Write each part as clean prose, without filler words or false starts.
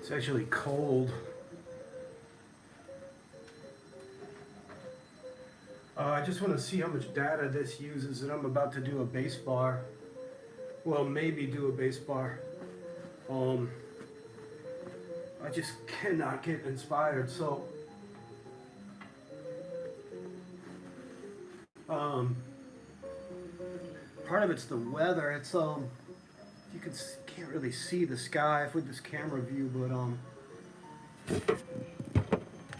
It's actually cold. I just want to see how much data this uses, and I'm about to do a bass bar. Well, maybe do a bass bar. I just cannot get inspired. So, part of it's the weather. It's you can't really see the sky with this camera view, but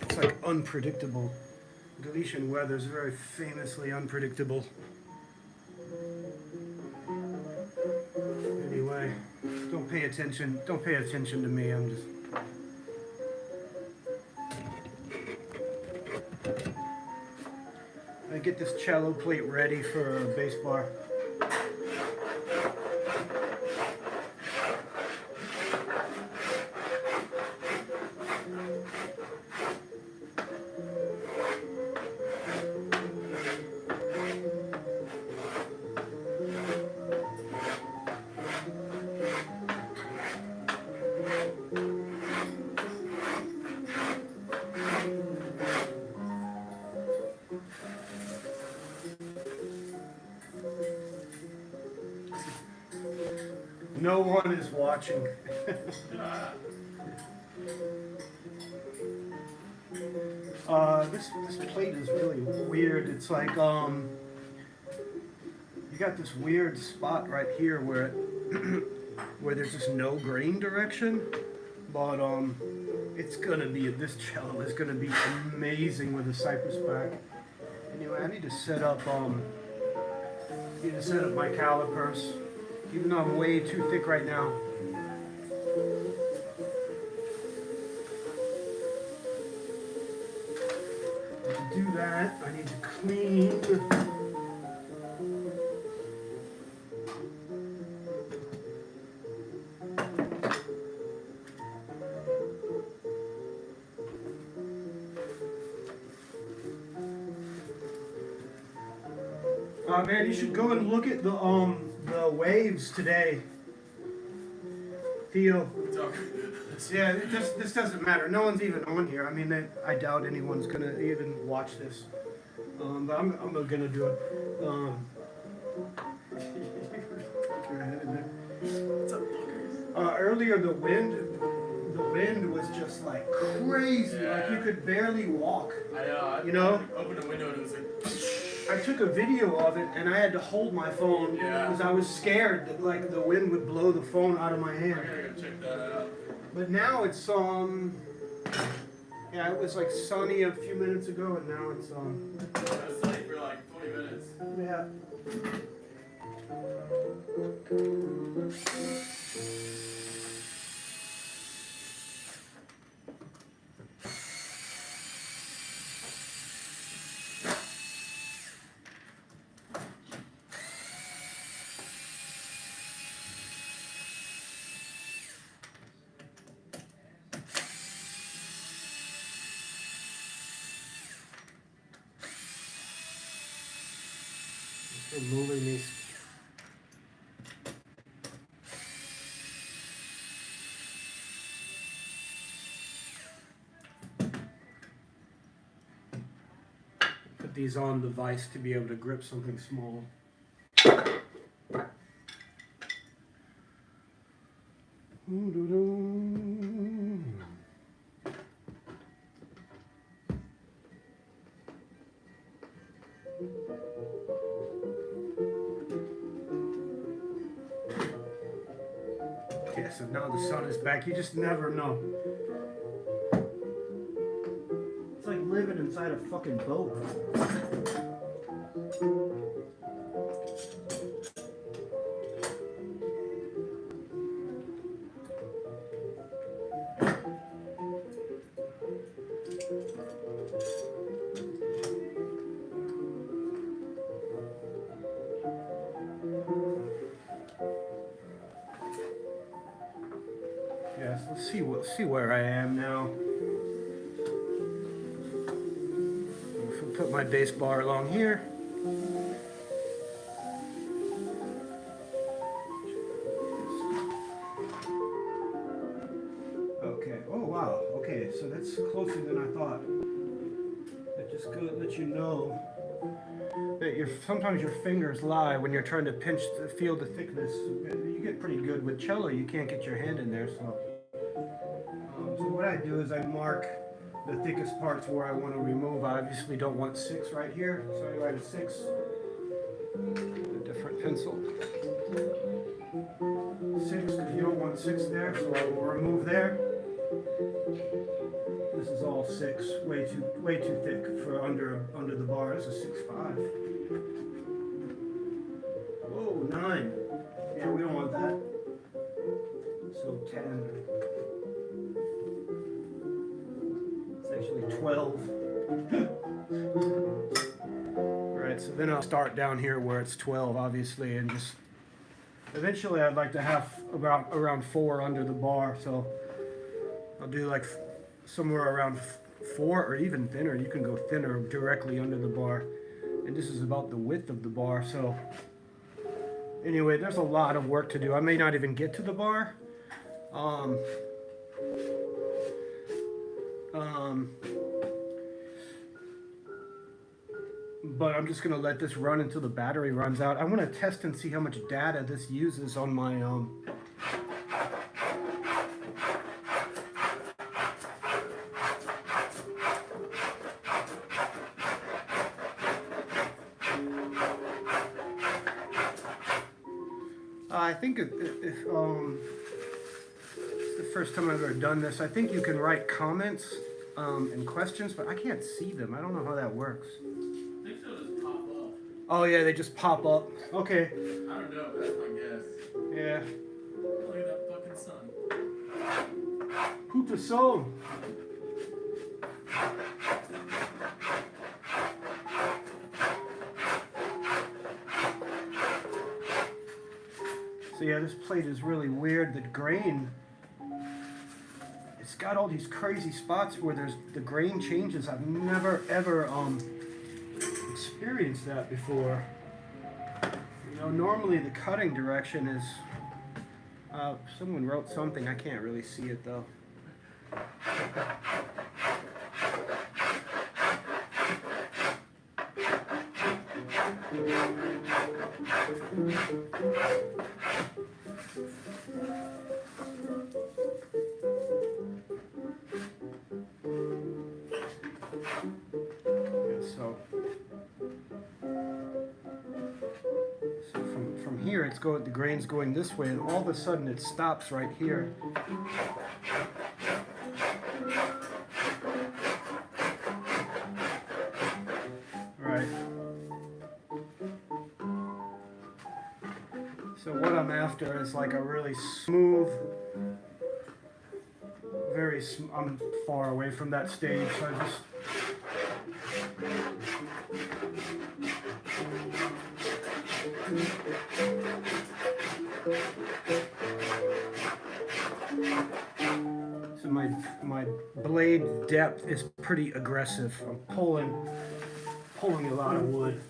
it's like unpredictable. Galician weather is very famously unpredictable. Anyway, don't pay attention. Don't pay attention to me. I'm just. I get this cello plate ready for a bass bar. No one is watching. This plate is really weird. It's like you got this weird spot right here where where there's just no grain direction, but it's gonna be this cello is gonna be amazing with a cypress back. Anyway, I need to set up my calipers. Even though I'm way too thick right now. To do that, I need to clean. Man, you should go and look at the waves today. Theo. Yeah, this doesn't matter. No one's even on here. I mean, I doubt anyone's gonna even watch this. But I'm gonna do it. What's up, fuckers? Earlier the wind was just like crazy. Yeah. Like you could barely walk. I you know? opened a window and it was like. I took a video of it and I had to hold my phone because I was scared that like the wind would blow the phone out of my hand. I gotta go check that out. But now it's yeah, it was like sunny a few minutes ago and now it's It was sunny for like 20 minutes. yeah. Moving these. Put these on the vise to be able to grip something small. Yeah, so now the sun is back. You just never know. It's like living inside a fucking boat. Yes, let's see where I am now. I'll put my bass bar along here. Okay. that's closer than I thought. It just lets you know that sometimes your fingers lie when you're trying to pinch to feel the thickness. You get pretty good with cello. You can't get your hand in there, so what I do is I mark the thickest parts where I want to remove. I obviously don't want 6 right here, so I write a 6 with a different pencil. 6, because you don't want 6 there, so I will remove there. This is all 6, way too thick for under the bar. This is 6.5. Whoa, 9. Yeah, we don't want that. So 10. It's actually 12. Alright, so then I'll start down here where it's 12, obviously, and just eventually I'd like to have around 4 under the bar, so I'll do like somewhere around 4 or even thinner. You can go thinner directly under the bar, and this is about the width of the bar. So anyway, there's a lot of work to do. I may not even get to the bar. But I'm just gonna let this run until the battery runs out. I want to test and see how much data this uses on my I think if it's the first time I've ever done this. I think you can write comments and questions, but I can't see them. I don't know how that works. I think they'll just pop up. Oh yeah, they just pop up. Okay. I don't know, that's my guess. Yeah. Look at that fucking sun. Puta sol. So yeah, this plate is really weird. The grain, it's got all these crazy spots where the grain changes. I've never ever experienced that before. You know, normally the cutting direction is, someone wrote something, I can't really see it though. So from here the grain's going this way, and all of a sudden it stops right here. Right. So what I'm after is like a really smooth, I'm far away from that stage, so I just so my blade depth is pretty aggressive. I'm pulling a lot of wood.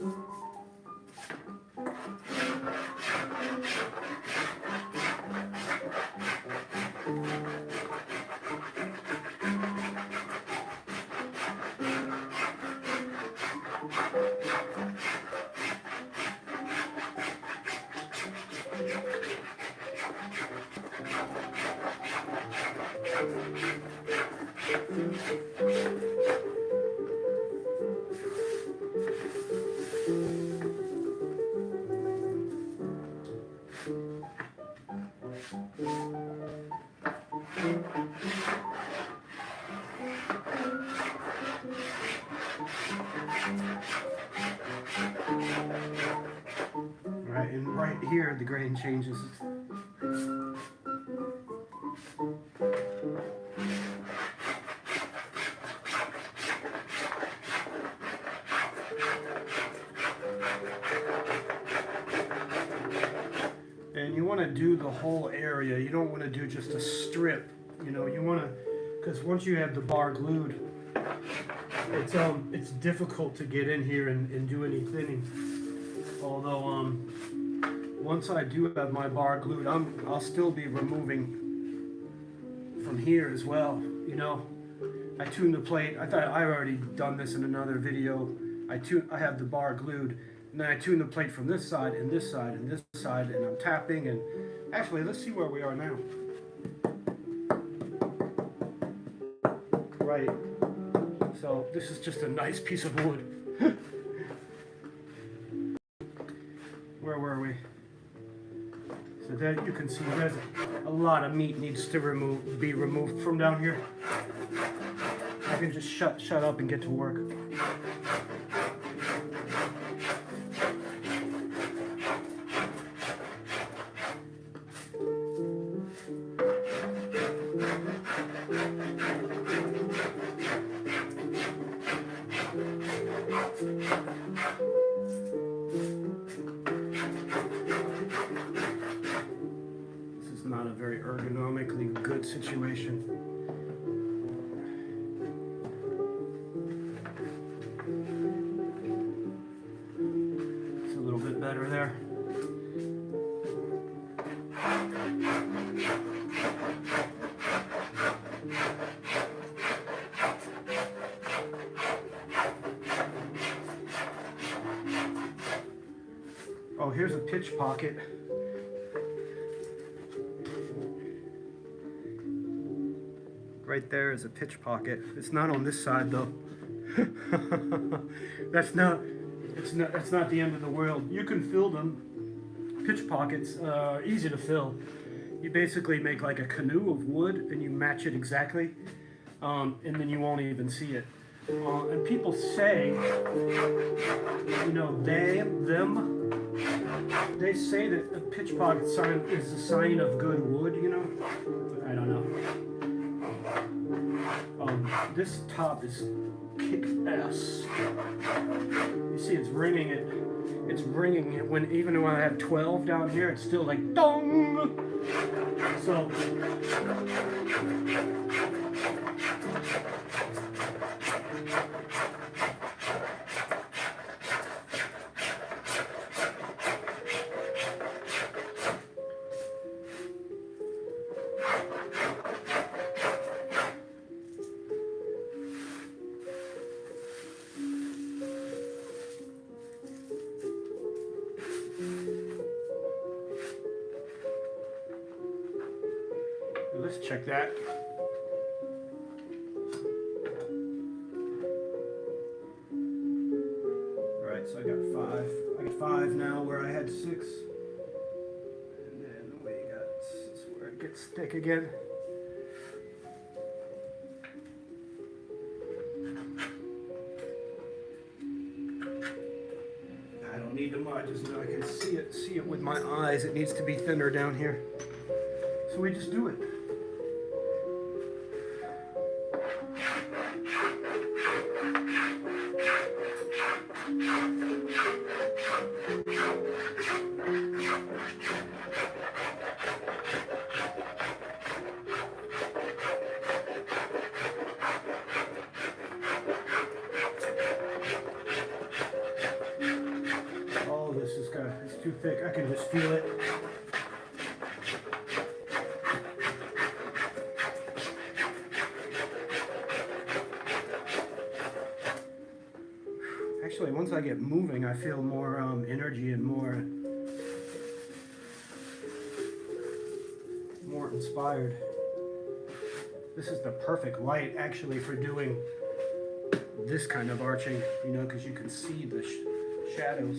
Right, and right here the grain changes. And you want to do the whole area. You don't want to do just a strip. You know, you want to, because once you have the bar glued, it's difficult to get in here and do any thinning. Although once I do have my bar glued, I'll still be removing from here as well. You know, I tuned the plate. I thought I've already done this in another video. I have the bar glued, and then I tune the plate from this side and this side and this side, and I'm tapping. And actually, let's see where we are now. Right. So this is just a nice piece of wood. Where were we? So that you can see there's a lot of meat needs to be removed from down here. I can just shut up and get to work. This is not a very ergonomically good situation. It's a little bit better there. Oh, here's a pitch pocket. Right there is a pitch pocket. It's not on this side though. That's not the end of the world. You can fill them. Pitch pockets, easy to fill. You basically make like a canoe of wood and you match it exactly, and then you won't even see it. And people say, you know, they say that a pitch pocket sign is a sign of good wood, you know, but I don't know. This top is kick-ass. You see it's ringing it. It's ringing it when, even when I have 12 down here, it's still like dong. So let's check that. Alright, so I got five now where I had 6. And then we got this is where it gets thick again. I don't need them, I just know I can see it with my eyes. It needs to be thinner down here. So we just do it. Oh, this is it's too thick. I can just feel it. Actually, once I get moving, I feel more energy and more inspired. This is the perfect light, actually, for doing this kind of arching, you know, because you can see the shadows.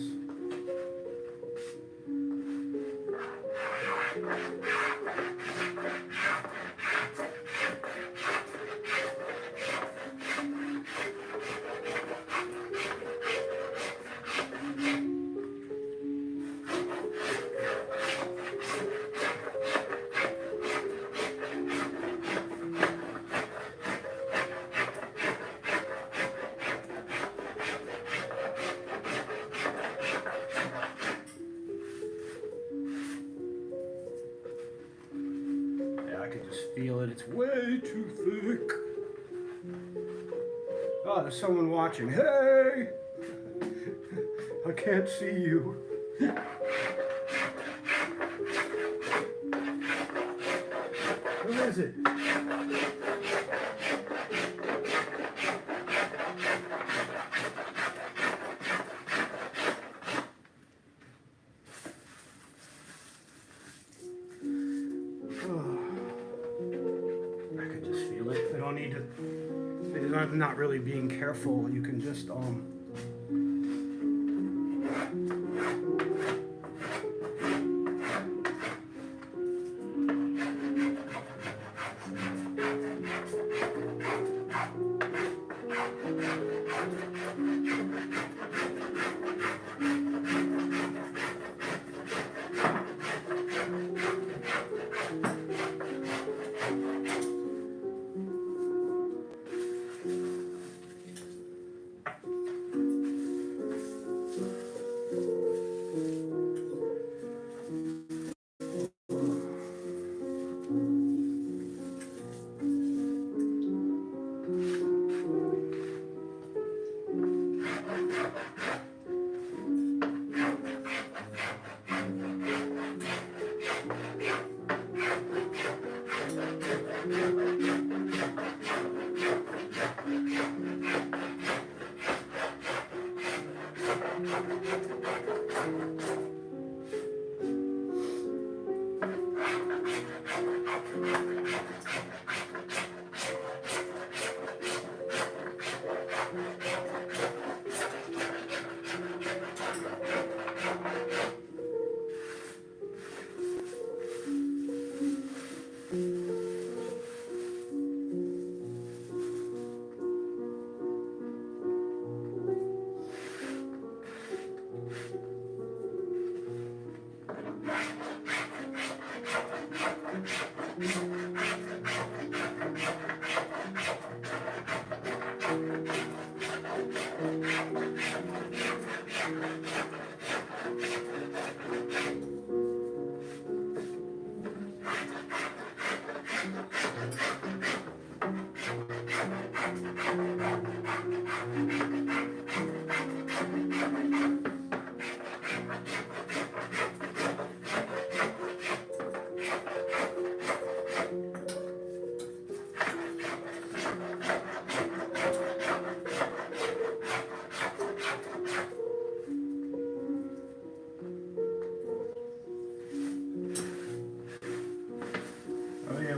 I can just feel it. It's way too thick. Oh, there's someone watching. Hey! I can't see you. Who is it? they're not really being careful. You can just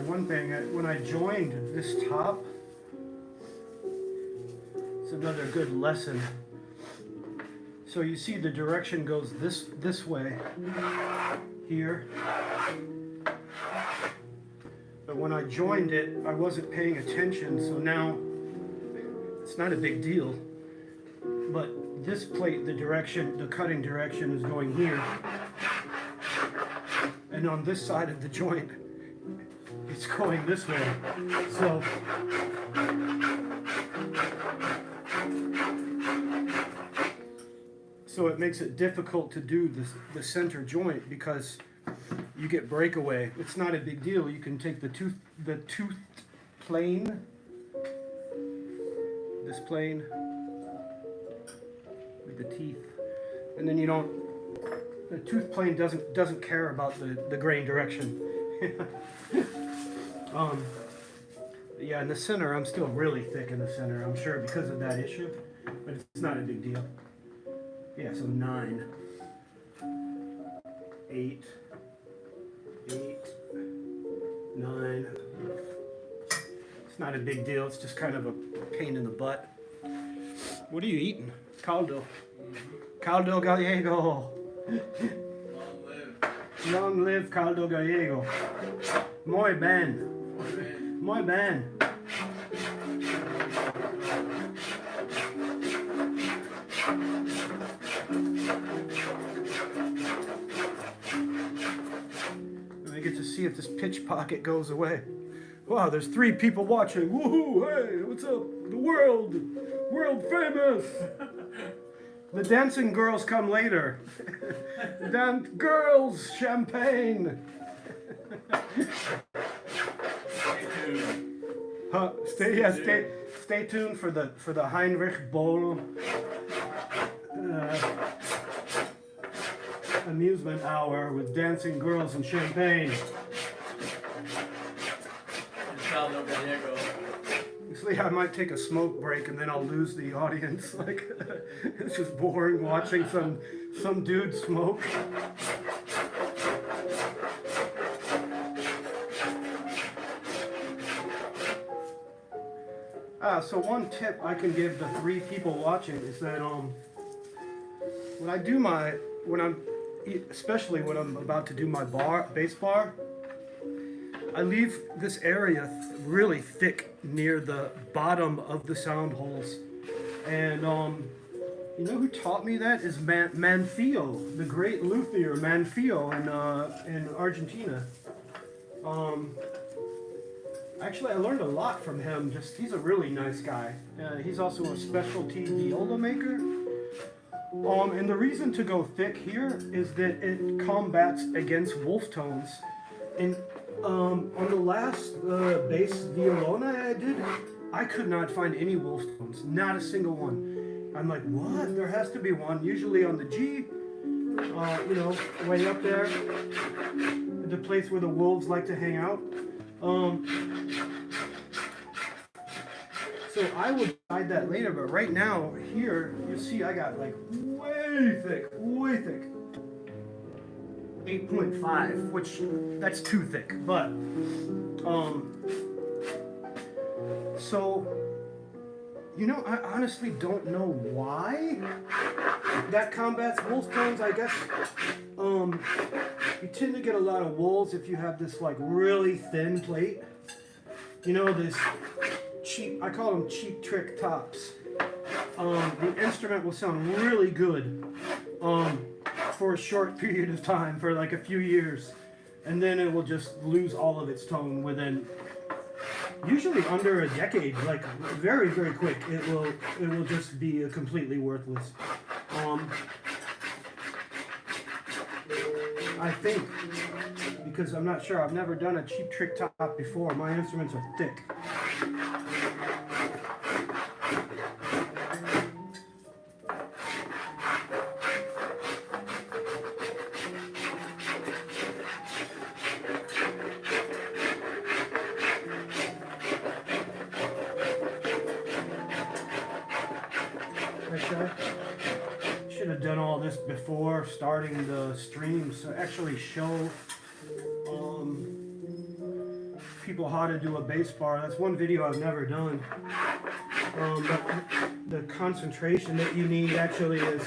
one thing, when I joined this top, it's another good lesson. So you see the direction goes this way here. But when I joined it, I wasn't paying attention, so now it's not a big deal. But this plate, the cutting direction is going here. And on this side of the joint, it's going this way. So it makes it difficult to do the center joint because you get breakaway. It's not a big deal. You can take the tooth plane, this plane with the teeth, and then the tooth plane doesn't care about the grain direction. Yeah, in the center, I'm still really thick in the center, I'm sure, because of that issue, but it's not a big deal. Yeah, so 9, 8, 9. It's not a big deal, it's just kind of a pain in the butt. What are you eating? Caldo. Caldo Gallego. Long live Caldo Gallego. Muy bien. Muy bien. And I get to see if this pitch pocket goes away. Wow, there's 3 people watching. Woohoo! Hey, what's up? The world famous. The dancing girls come later. Dance girls, champagne. Stay tuned for the Heinrich Boll amusement hour with dancing girls and champagne. Usually I might take a smoke break and then I'll lose the audience. Like it's just boring watching some dude smoke. So one tip I can give the 3 people watching is that when I do especially when I'm about to do my bass bar, I leave this area really thick near the bottom of the sound holes. And you know who taught me that is Manfio, the great luthier Manfio in Argentina. Actually, I learned a lot from him. He's a really nice guy. He's also a specialty viola maker. And the reason to go thick here is that it combats against wolf tones. And on the last bass violona I did, I could not find any wolf tones, not a single one. I'm like, what? There has to be one. Usually on the G, you know, way up there, the place where the wolves like to hang out. So I will decide that later, but right now, here, you see I got like way thick. 8.5, which, that's too thick, but, so, you know, I honestly don't know why that combats wolf tones. I guess, you tend to get a lot of wolves if you have this like really thin plate. You know, this cheap, I call them cheap trick tops. The instrument will sound really good for a short period of time, for like a few years, and then it will just lose all of its tone within usually under a decade. Like very, very quick, it will just be completely worthless. I think, because I'm not sure, I've never done a cheap trick top before. My instruments are thick. Should have done all this before starting the stream, so actually show people how to do a bass bar. That's one video I've never done. But the concentration that you need actually is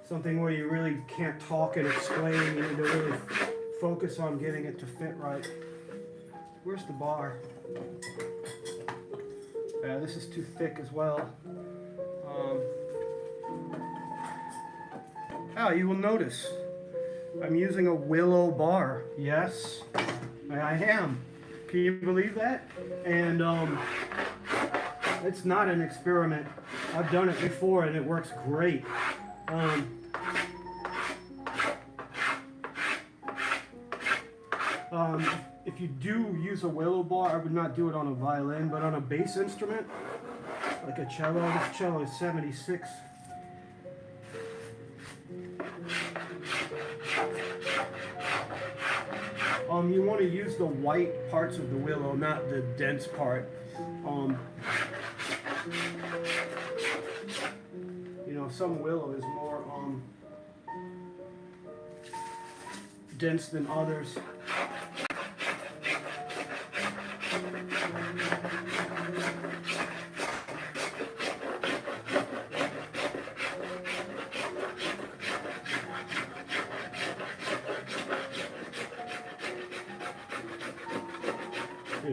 something where you really can't talk and explain. You need to really focus on getting it to fit right. Where's the bar? Yeah, this is too thick as well. You will notice I'm using a willow bar. Yes, I am. Can you believe that? And it's not an experiment. I've done it before and it works great. If you do use a willow bar, I would not do it on a violin, but on a bass instrument, like a cello. This cello is 76. You want to use the white parts of the willow, not the dense part. You know, some willow is more dense than others.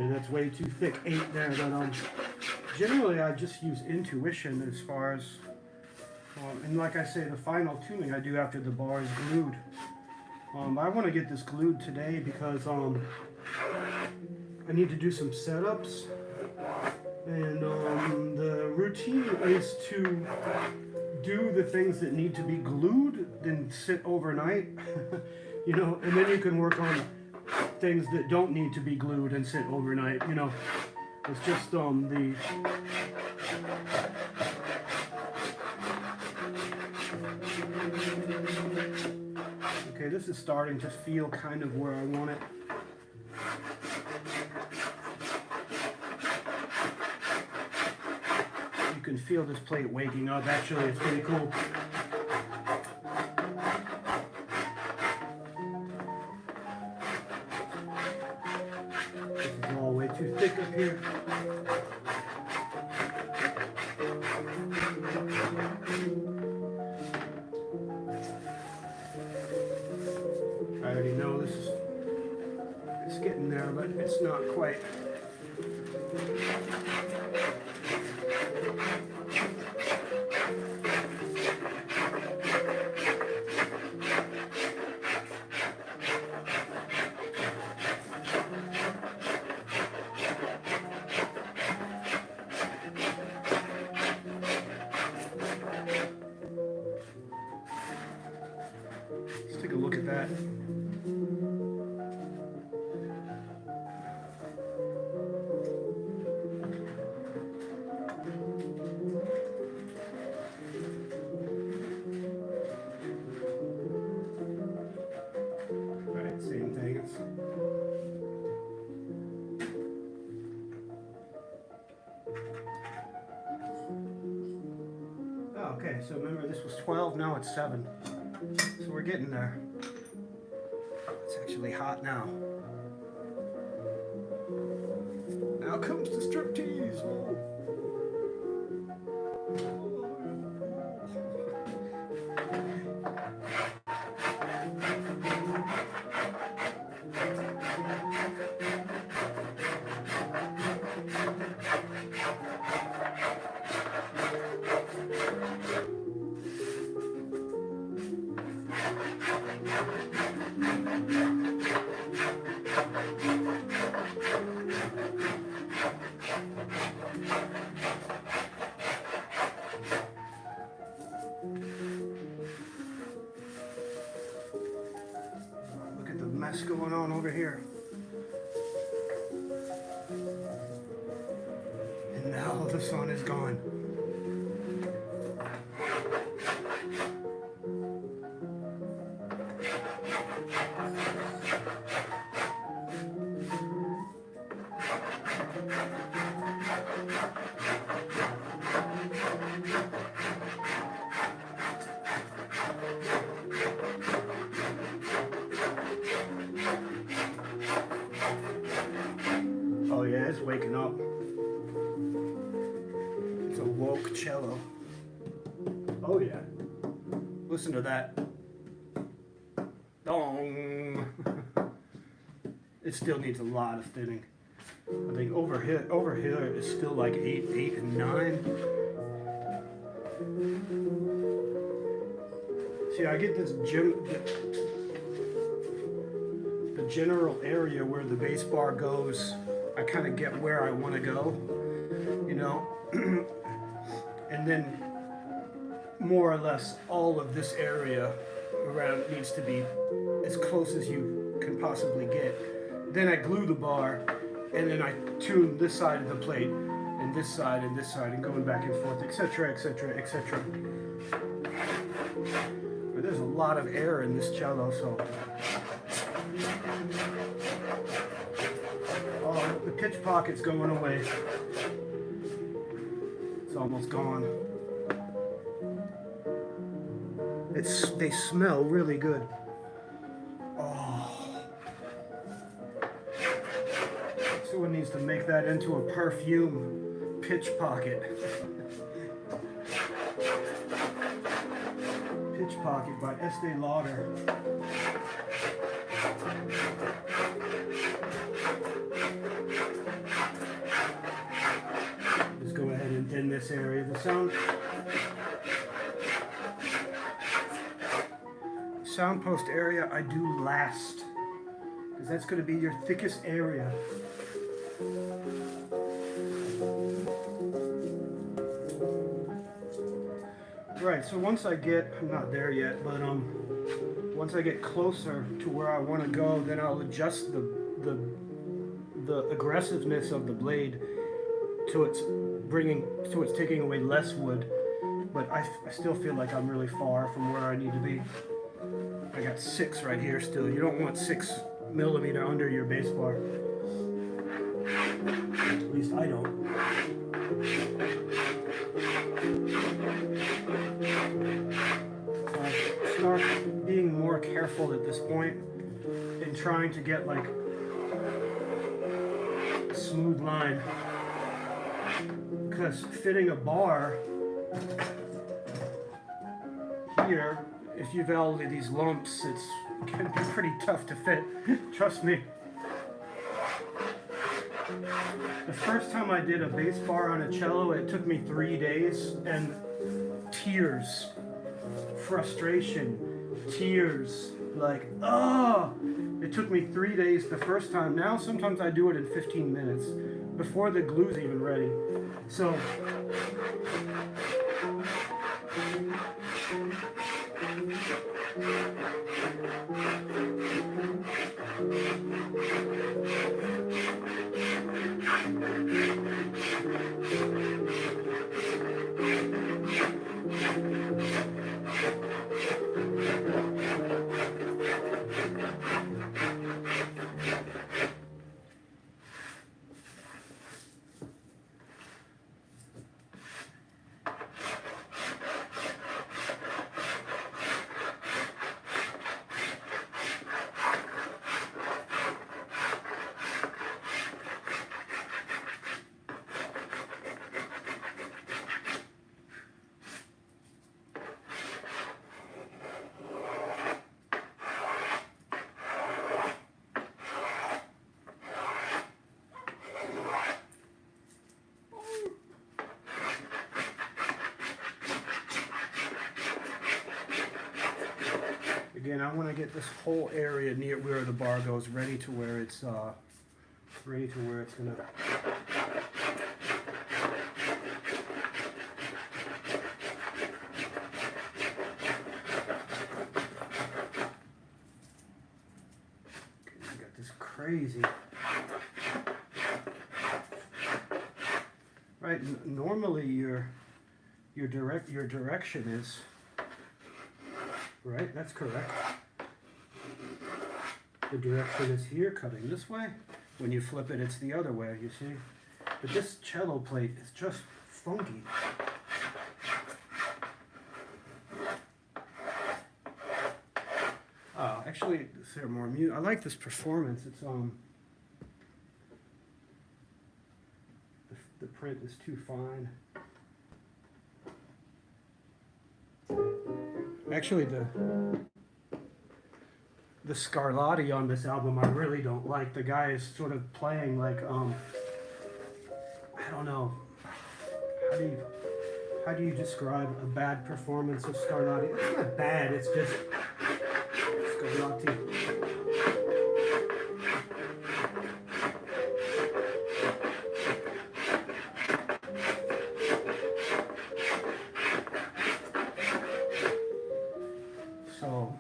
That's way too thick, 8 there, but generally I just use intuition as far as, and like I say, the final tuning I do after the bar is glued. I want to get this glued today because I need to do some setups, and the routine is to do the things that need to be glued, then sit overnight, you know, and then you can work on things that don't need to be glued and sit overnight, you know. It's just the okay, this is starting to feel kind of where I want it. You can feel this plate waking up. Actually, it's pretty cool. Too thick, here. I already know it's getting there, but it's not quite. Let's take a look at that. Right, same thing. Oh, okay, so remember this was 12, now it's 7. So we're getting there. It's actually hot now. Now comes the striptease. Oh. Look at the mess going on over here. And now the sun is gone. Oh yeah, it's waking up. It's a woke cello. Oh yeah. Listen to that. Dong. It still needs a lot of thinning. I think over here is still like 8, and 9. See, I get this the general area where the bass bar goes. I kind of get where I want to go, you know, and then more or less all of this area around needs to be as close as you can possibly get. Then I glue the bar, and then I tune this side of the plate, and this side, and going back and forth, etc., etc., etc. But there's a lot of air in this cello, so. Oh, the pitch pocket's going away. It's almost gone. They smell really good. Oh. Someone needs to make that into a perfume pitch pocket. Pitch Pocket by Estee Lauder. Just go ahead and thin this area. The sound post area I do last, because that's going to be your thickest area. Right, so once I get, I'm not there yet, but once I get closer to where I want to go, then I'll adjust the aggressiveness of the blade to its taking away less wood. But I still feel like I'm really far from where I need to be. I got 6 right here still. You don't want 6 millimeter under your bass bar. At least I don't. So I start being more careful at this point in trying to get like smooth line. Because fitting a bar here, if you've all of these lumps, it can be pretty tough to fit. Trust me. The first time I did a bass bar on a cello, it took me 3 days, and tears, frustration, tears, like, oh! It took me 3 days the first time. Now sometimes I do it in 15 minutes, before the glue's even ready. So, again, I want to get this whole area near where the bar goes ready to where it's gonna. I got this crazy. Right, normally your direction is. Right, that's correct. The direction is here, cutting this way. When you flip it, it's the other way, you see? But this cello plate is just funky. Actually, is there more mute? I like this performance. It's the print is too fine. Actually, the Scarlatti on this album I really don't like. The guy is sort of playing like I don't know. How do you describe a bad performance of Scarlatti? It's not bad. It's just Scarlatti. So.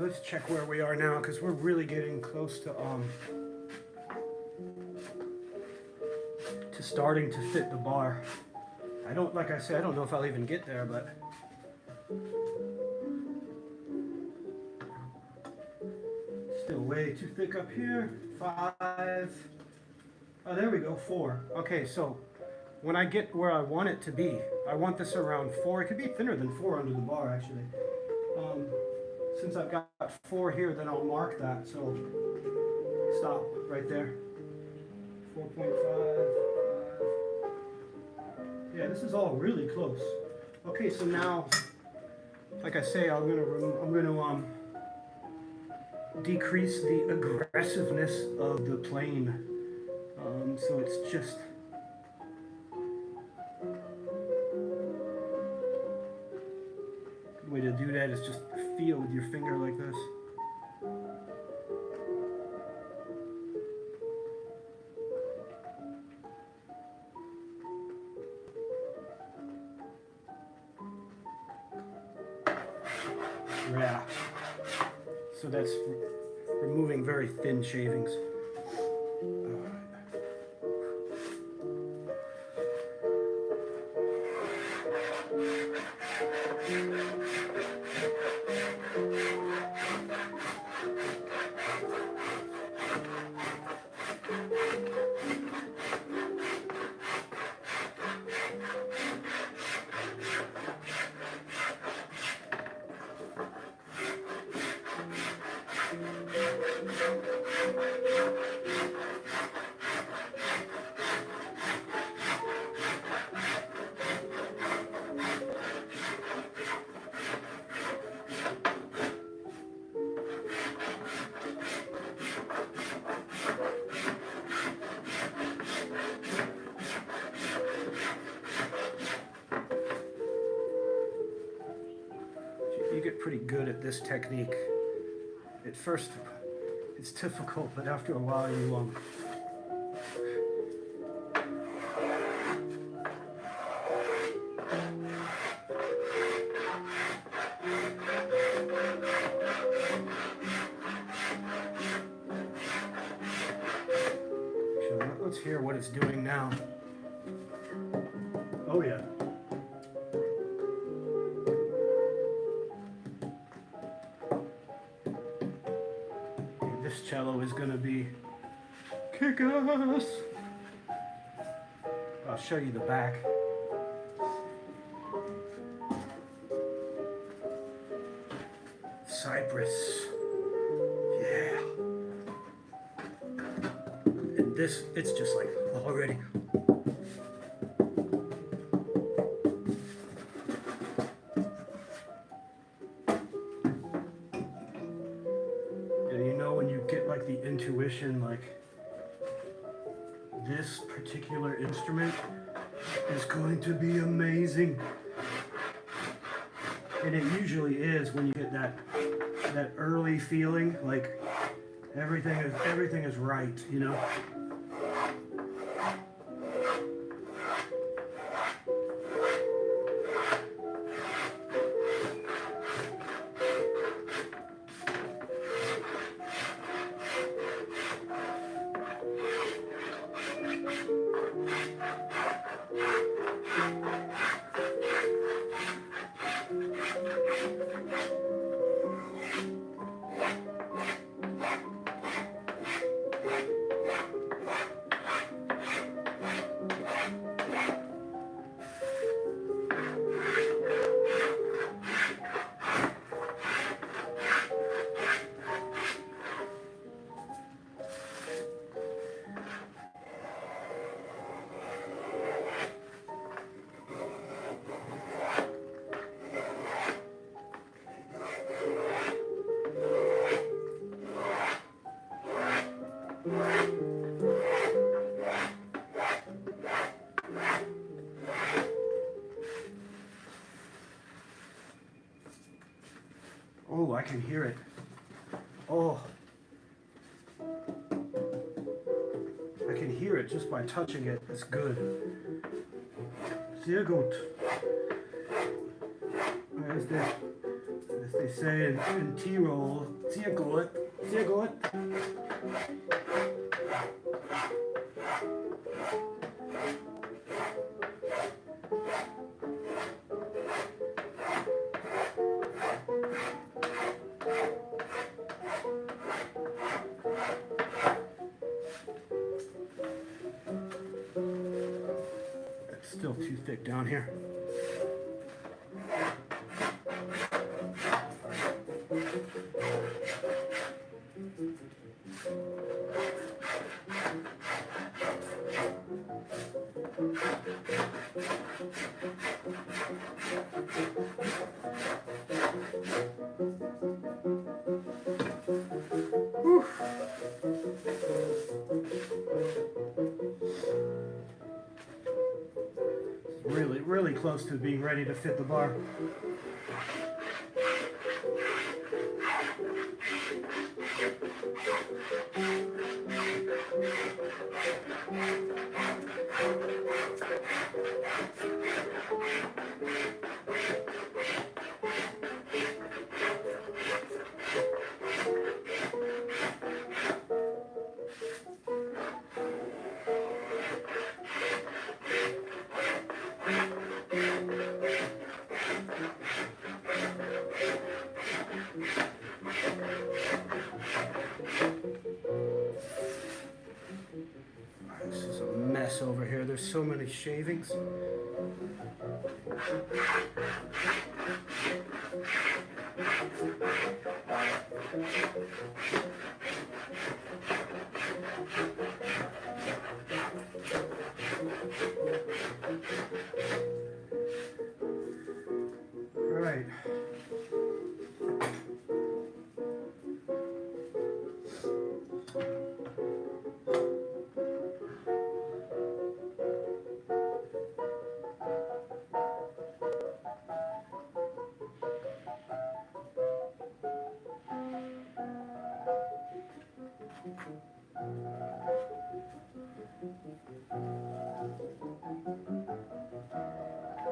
Let's check where we are now, because we're really getting close to starting to fit the bar. I don't, like I said, I don't know if I'll even get there, but still way too thick up here. 5. Oh, there we go. 4. Okay, so when I get where I want it to be, I want this around 4. It could be thinner than 4 under the bar, actually. Since I've got 4 here, then I'll mark that. So stop right there. 4.5. Yeah, this is all really close. Okay, so now, like I say, I'm gonna decrease the aggressiveness of the plane. So it's just. The way to do that is just feel with your finger like this. Yeah. So that's removing very thin shavings. You get pretty good at this technique. At first, it's difficult, but after a while, you so let's hear what it's doing now. Oh yeah. This cello is going to be kick-ass. I'll show you the back. Cypress. Yeah. And this, it's just like already. Like the intuition, like this particular instrument is going to be amazing, and it usually is when you get that early feeling, like everything is right, you know. Oh, I can hear it. Oh. I can hear it just by touching it. It's good. Sehr gut. As they say in Tyrol, sehr gut. Sehr gut. Still too thick down here. Whew. Really close to being ready to fit the bar. mess over here. There's so many shavings. Right.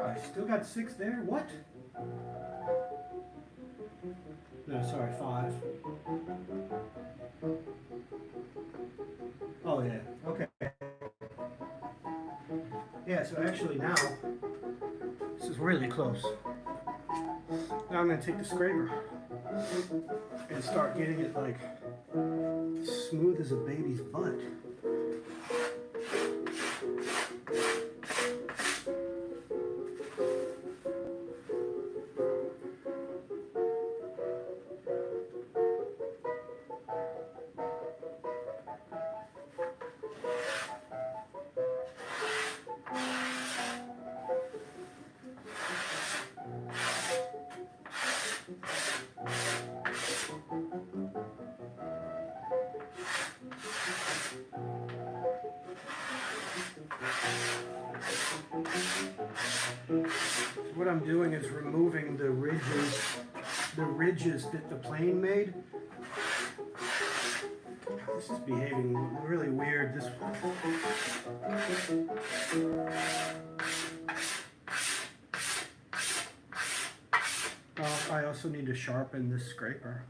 I still got 6 there? What? No, sorry, 5. Oh, yeah. Okay. Yeah, so actually now, this is really close. Now I'm going to take the scraper and start getting it like smooth as a baby's butt. What I'm doing is removing the ridges that the plane made. This is behaving really weird. This. I also need to sharpen this scraper.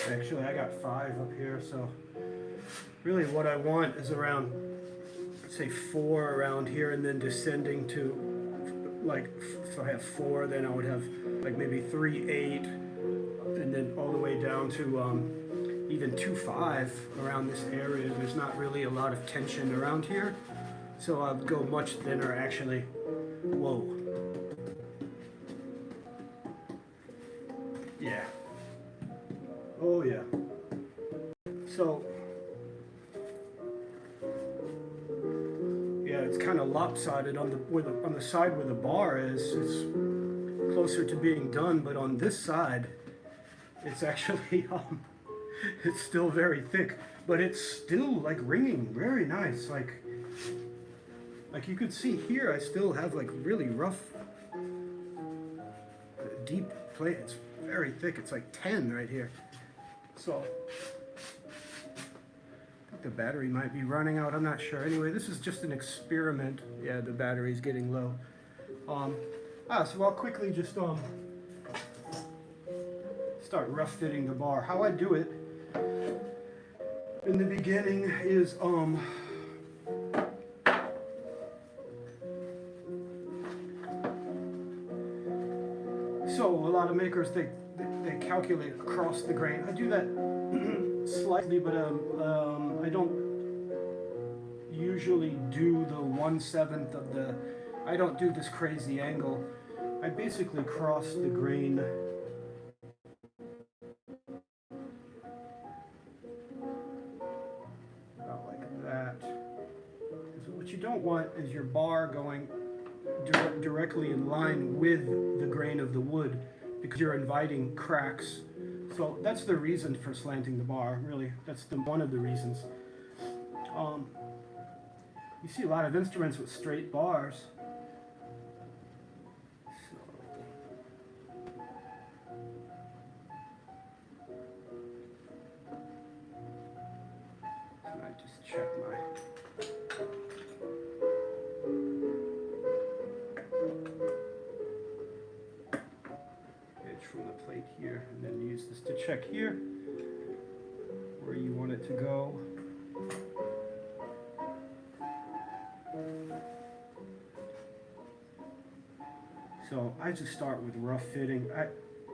Actually, I got 5 up here, so really what I want is around, say 4 around here, and then descending to, like, if I have 4, then I would have like maybe 3, 8, and then all the way down to even 2, 5 around this area. There's not really a lot of tension around here, so I'll go much thinner actually. Whoa. Yeah. Oh yeah. So yeah, it's kind of lopsided on the side where the bar is. It's closer to being done, but on this side, it's actually it's still very thick, but it's still like ringing very nice. Like you could see here, I still have like really rough, deep plate. It's very thick. It's like 10 right here. So I think the battery might be running out. I'm not sure. Anyway, this is just an experiment. Yeah, the battery's getting low. So I'll quickly just start rough fitting the bar. How I do it in the beginning is so a lot of makers they calculate across the grain. I do that slightly, but I don't usually do the 1/7 of the. I don't do this crazy angle. I basically cross the grain about like that. So what you don't want is your bar going directly in line with the grain of the wood, because you're inviting cracks. So that's the reason for slanting the bar, really. That's one of the reasons. You see a lot of instruments with straight bars. So I just check check here where you want it to go. So I just start with rough fitting.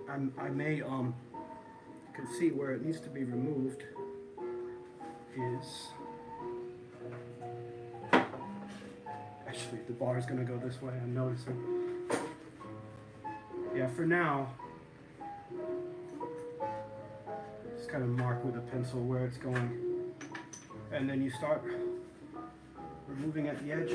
I may you can see where it needs to be removed is actually the bar is going to go this way. I'm noticing. Yeah, for now, just kind of mark with a pencil where it's going, and then you start removing at the edge.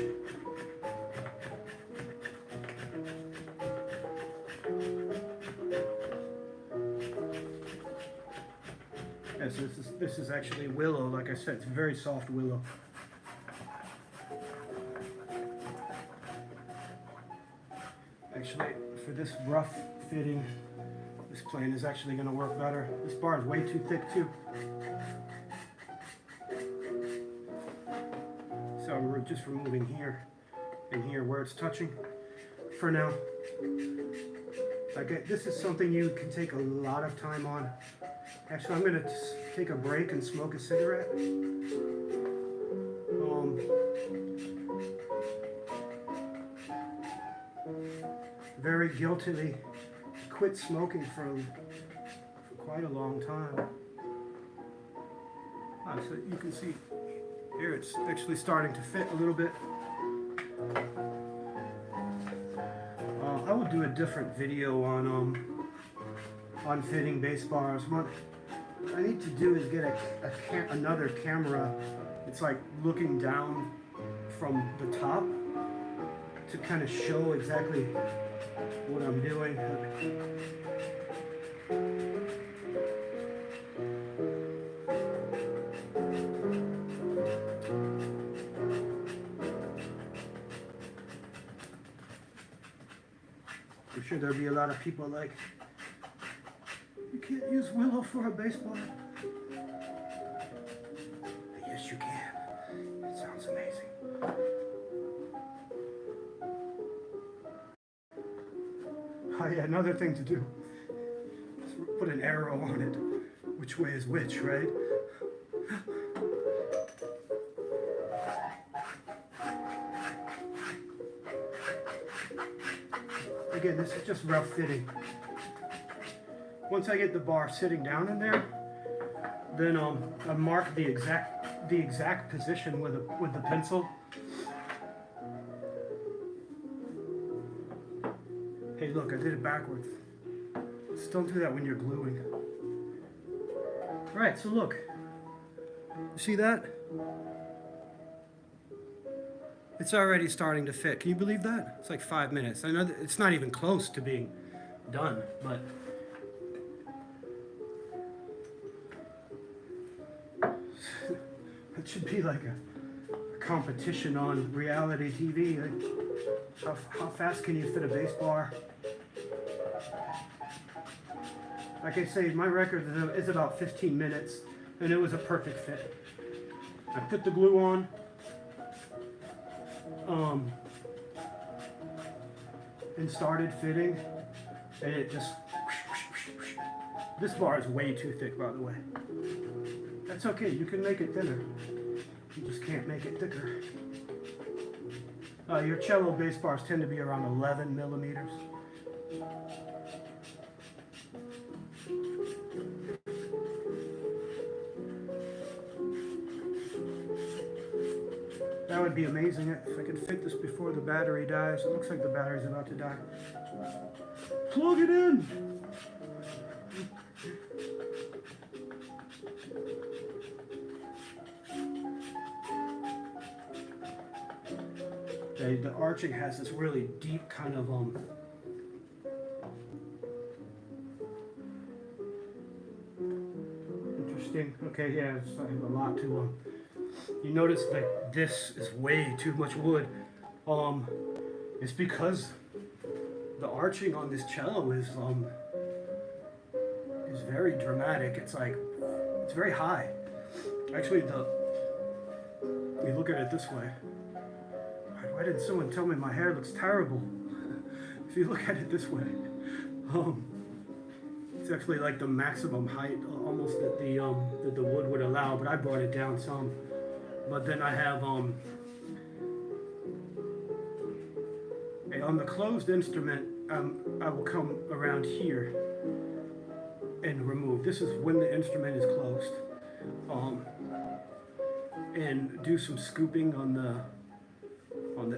Yeah, so this is actually willow. Like I said, it's very soft willow. Actually, for this rough fitting, this plane is actually going to work better. This bar is way too thick too. So we're just removing here and here where it's touching for now. Like this is something you can take a lot of time on. Actually, I'm going to take a break and smoke a cigarette. Very guiltily quit smoking for quite a long time. So you can see here it's actually starting to fit a little bit. I will do a different video on fitting bass bars. What I need to do is get another camera. It's like looking down from the top to kind of show exactly what I'm doing. I'm sure there'll be a lot of people like, you can't use willow for a bass bar. Yes, you can. It sounds amazing. Oh yeah, another thing to do is put an arrow on it. Which way is which, right? Again, this is just rough fitting. Once I get the bar sitting down in there, then I mark the exact position with the pencil. Hey, look, I did it backwards. Just don't do that when you're gluing. All right, so look. You see that? It's already starting to fit. Can you believe that? It's like 5 minutes. I know that it's not even close to being done, but it should be like a competition on reality TV. How fast can you fit a bass bar? Like I say, my record is about 15 minutes, and it was a perfect fit. I put the glue on. And started fitting, and it just, this bar is way too thick, by the way. That's okay, you can make it thinner. You just can't make it thicker. Your cello bass bars tend to be around 11 millimeters. That would be amazing if I could fit this before the battery dies. It looks like the battery's about to die. Plug it in! Okay, the arching has this really deep kind of interesting. Okay, yeah, it's a lot to you notice that this is way too much wood. It's because the arching on this cello is very dramatic. It's like, it's very high. Actually, you look at it this way. Why didn't someone tell me my hair looks terrible? If you look at it this way, It's actually like the maximum height, almost that the wood would allow, but I brought it down some. But then I have on the closed instrument, I will come around here and remove. This is when the instrument is closed, and do some scooping on the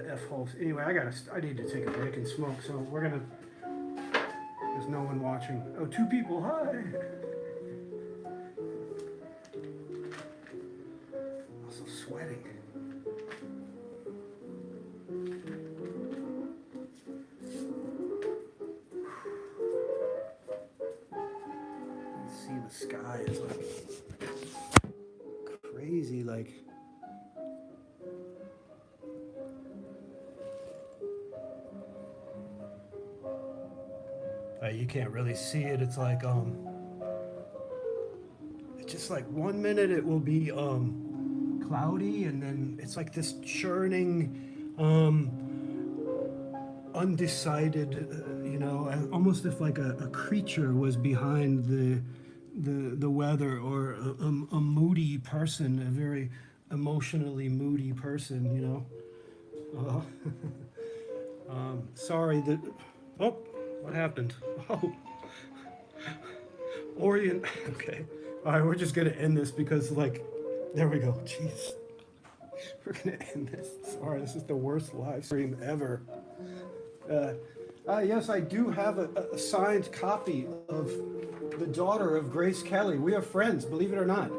F holes. Anyway, I need to take a break and smoke, so we're gonna. There's no one watching. Oh, two people. Hi. Also sweating. See, the sky is like crazy, like. You can't really see it. It's like it's just like 1 minute it will be cloudy, and then it's like this churning undecided, almost if like a creature was behind the weather, or a moody person, a very emotionally moody person, sorry that. Oh, what happened? Oh, Orient. Okay. All right, we're just gonna end this because, like, there we go. Jeez, we're gonna end this. Sorry, this is the worst live stream ever. Yes, I do have a signed copy of The Daughter of Grace Kelly. We are friends, believe it or not.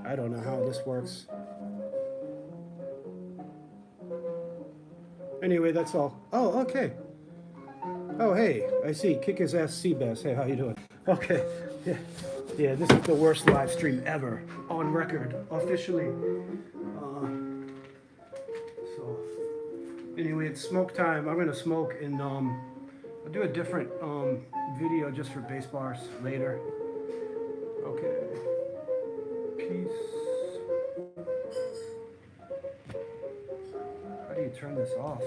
I don't know how this works. Anyway, that's all. Oh, okay. Oh, hey, I see. Kick his ass, Seabass. Hey, how you doing? Okay. Yeah, this is the worst live stream ever, on record, officially. So, anyway, it's smoke time. I'm gonna smoke, and I'll do a different video just for bass bars later. Okay. Peace. How do you turn this off?